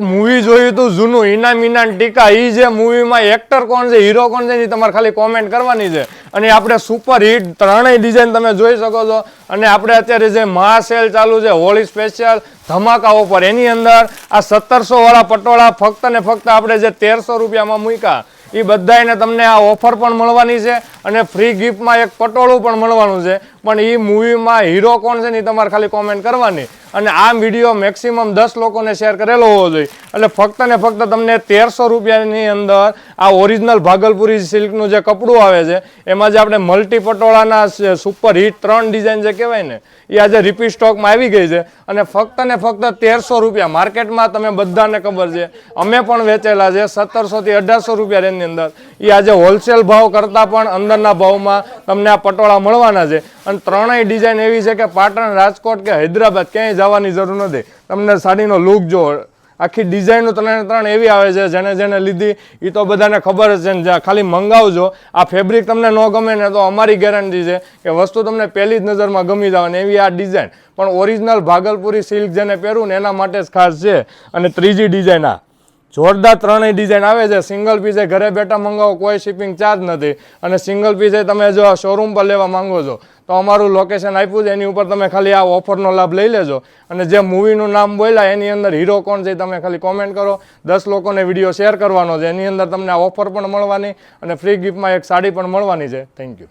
Movie જોયું તું જૂનું ઈનામ ટીકા, એ જે મૂવીમાં એક્ટર કોણ છે, હીરો કોણ છે, એ તમારે ખાલી કોમેન્ટ કરવાની છે. અને આપણે સુપર હિટ ત્રણેય ડિઝાઇન તમે જોઈ શકો છો. અને આપણે અત્યારે જે મહા સેલ ચાલુ છે, હોળી સ્પેશિયલ ધમાકા ઓફર, એની અંદર આ 1700 વાળા પટોળા ફક્ત ને ફક્ત આપણે જે 1300 રૂપિયામાં મૂક્યા, એ બધાને તમને આ ઓફર પણ મળવાની છે અને ફ્રી ગિફ્ટમાં એક પટોળું પણ મળવાનું છે. પણ એ મૂવીમાં હીરો કોણ છે ને એ તમારે ખાલી કોમેન્ટ કરવાની. અને આ વિડીયો મેક્સિમમ 10 લોકોને શેર કરેલો હોવો જોઈએ. એટલે ફક્ત ને ફક્ત તમને 1300 રૂપિયાની અંદર આ ઓરિજિનલ ભાગલપુરી સિલ્કનું જે કપડું આવે છે, એમાં જે આપણે મલ્ટી પટોળાના સુપર હિટ 3 ડિઝાઇન જે કહેવાય ને, એ આજે રિપીટ સ્ટોકમાં આવી ગઈ છે. અને ફક્ત ને ફક્ત 1300 રૂપિયા. માર્કેટમાં તમે બધાને ખબર છે, અમે પણ વેચેલા છે 1700 થી 1800 રૂપિયા રેન્જની અંદર. એ આજે હોલસેલ ભાવ કરતાં પણ અંદરના ભાવમાં તમને આ પટોળા મળવાના છે. અને ત્રણેય ડિઝાઇન એવી છે કે પાટણ, રાજકોટ કે હૈદરાબાદ ક્યાંય જવાની જરૂર નથી. તમને સાડીનો લુક જો, આખી ડિઝાઇનો ત્રણ એવી આવે છે, જેને લીધી એ તો બધાને ખબર જ છે ને. ખાલી મંગાવજો. આ ફેબ્રિક તમને ન ગમે ને તો અમારી ગેરંટી છે કે વસ્તુ તમને પહેલી જ નજરમાં ગમી જવાની એવી આ ડિઝાઇન. પણ ઓરિજિનલ ભાગલપુરી સિલ્ક જેને પહેરવું ને એના માટે જ ખાસ છે. અને ત્રીજી ડિઝાઇન આ જોરદાર ત્રણેય ડિઝાઇન આવે છે. સિંગલ પીસ ઘરે બેઠા મંગાવો, કોઈ શિપિંગ ચાર્જ નથી. અને સિંગલ પીસ તમે જો શોરૂમ પર લેવા માંગો છો તો અમારું લોકેશન આપ્યું છે, એની ઉપર તમે ખાલી આ ઓફરનો લાભ લઈ લેજો. અને જે મૂવીનું નામ બોલ્યા એની અંદર હીરો કોણ છે તમે ખાલી કોમેન્ટ કરો. 10 લોકોને વિડીયો શેર કરવાનો છે. એની અંદર તમને આ ઓફર પણ મળવાની અને ફ્રી ગિફ્ટમાં એક સાડી પણ મળવાની છે. Thank you.